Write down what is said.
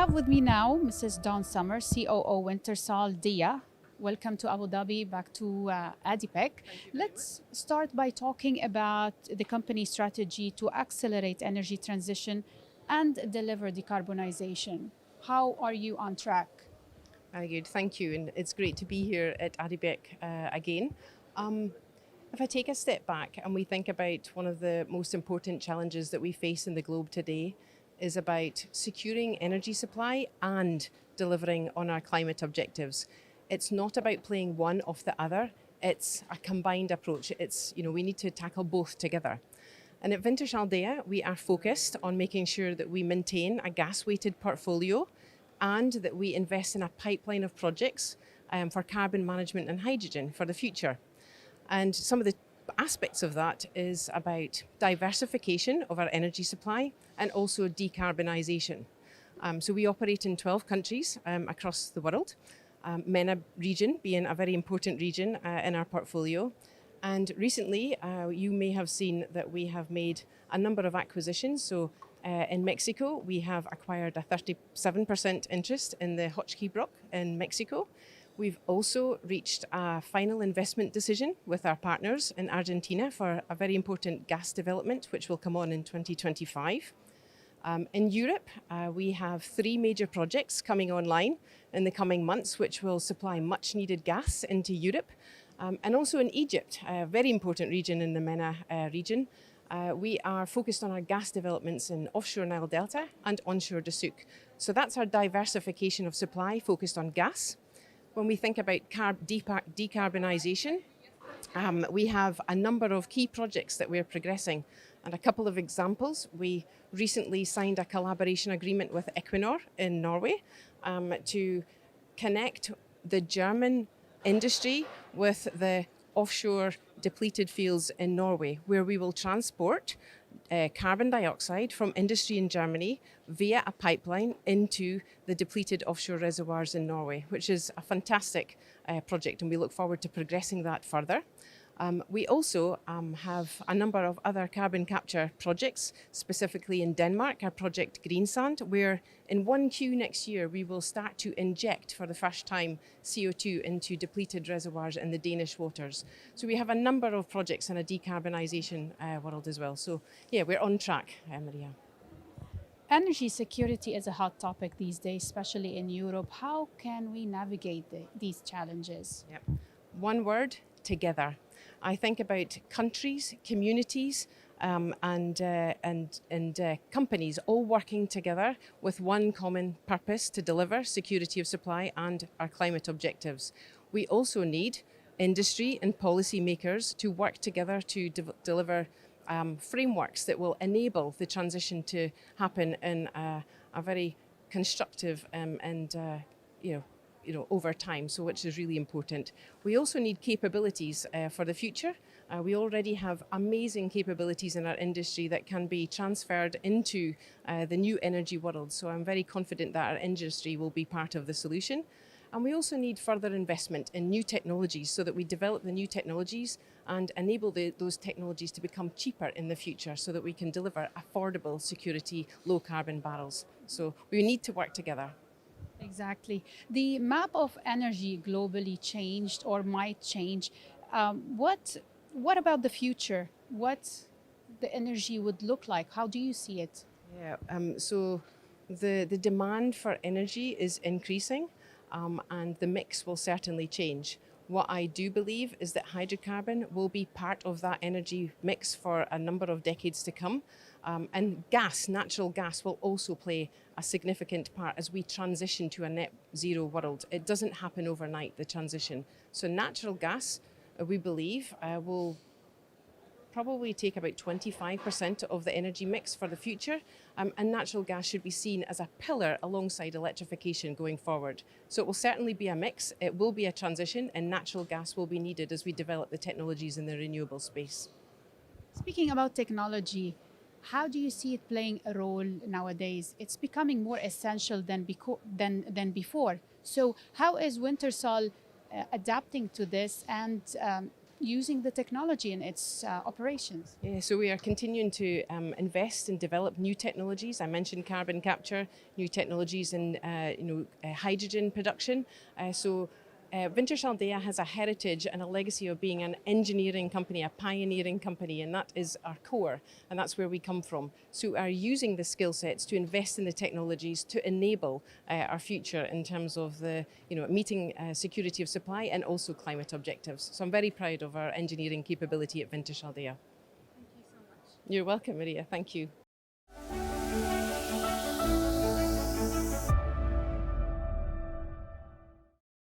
have with me now Mrs. Dawn Summer, COO Wintershall DEA. Welcome to Abu Dhabi, back to ADIPEC. Let's start by talking about the company strategy to accelerate energy transition and deliver decarbonization. How are you on track? Very good, thank you. And it's great to be here at ADIPEC again. If I take a step back and we think about one of the most important challenges that we face in the globe today is about securing energy supply and delivering on our climate objectives. It's not about playing one off the other, it's a combined approach. We need to tackle both together. And at Wintershall DEA, we are focused on making sure that we maintain a gas-weighted portfolio and that we invest in a pipeline of projects for carbon management and hydrogen for the future. And some of the aspects of that is about diversification of our energy supply and also decarbonisation. So we operate in 12 countries across the world, MENA region being a very important region in our portfolio. And recently, you may have seen that we have made a number of acquisitions. So in Mexico, we have acquired a 37% interest in the Hochschild Block in Mexico. We've also reached a final investment decision with our partners in Argentina for a very important gas development, which will come on in 2025. In Europe, we have 3 major projects coming online in the coming months, which will supply much needed gas into Europe. And also in Egypt, a very important region in the MENA region, we are focused on our gas developments in offshore Nile Delta and onshore Dusuk. So that's our diversification of supply focused on gas. When we think about decarbonisation, we have a number of key projects that we're progressing. And a couple of examples, we recently signed a collaboration agreement with Equinor in Norway to connect the German industry with the offshore depleted fields in Norway, where we will transport carbon dioxide from industry in Germany via a pipeline into the depleted offshore reservoirs in Norway, which is a fantastic project, and we look forward to progressing that further. We also have a number of other carbon capture projects, specifically in Denmark, our project Greensand, where in 1Q next year we will start to inject for the first time CO2 into depleted reservoirs in the Danish waters. So we have a number of projects in a decarbonisation world as well. So yeah, we're on track, Maria. Energy security is a hot topic these days, especially in Europe. How can we navigate these challenges? Yep. One word: together. I think about countries, communities, and companies all working together with one common purpose to deliver security of supply and our climate objectives. We also need industry and policy makers to work together to deliver frameworks that will enable the transition to happen in a very constructive over time, so which is really important. We also need capabilities for the future. We already have amazing capabilities in our industry that can be transferred into the new energy world. So I'm very confident that our industry will be part of the solution. And we also need further investment in new technologies so that we develop the new technologies and enable those technologies to become cheaper in the future so that we can deliver affordable security, low carbon barrels. So we need to work together. Exactly. The map of energy globally changed or might change. What about the future? What the energy would look like? How do you see it? Yeah. So the demand for energy is increasing, and the mix will certainly change. What I do believe is that hydrocarbon will be part of that energy mix for a number of decades to come. And natural gas will also play a significant part as we transition to a net zero world. It doesn't happen overnight, the transition. So natural gas, we believe, will probably take about 25% of the energy mix for the future. And natural gas should be seen as a pillar alongside electrification going forward. So it will certainly be a mix, it will be a transition, and natural gas will be needed as we develop the technologies in the renewable space. Speaking about technology, how do you see it playing a role nowadays? It's becoming more essential than before. So how is Wintershall adapting to this, and using the technology in its operations? Yeah, so we are continuing to invest and develop new technologies. I mentioned carbon capture, new technologies in hydrogen production. Wintershall DEA has a heritage and a legacy of being an engineering company, a pioneering company, and that is our core, and that's where we come from. So we are using the skill sets to invest in the technologies to enable our future in terms of the meeting security of supply and also climate objectives. So I'm very proud of our engineering capability at Wintershall DEA. Thank you so much. You're welcome, Maria. Thank you.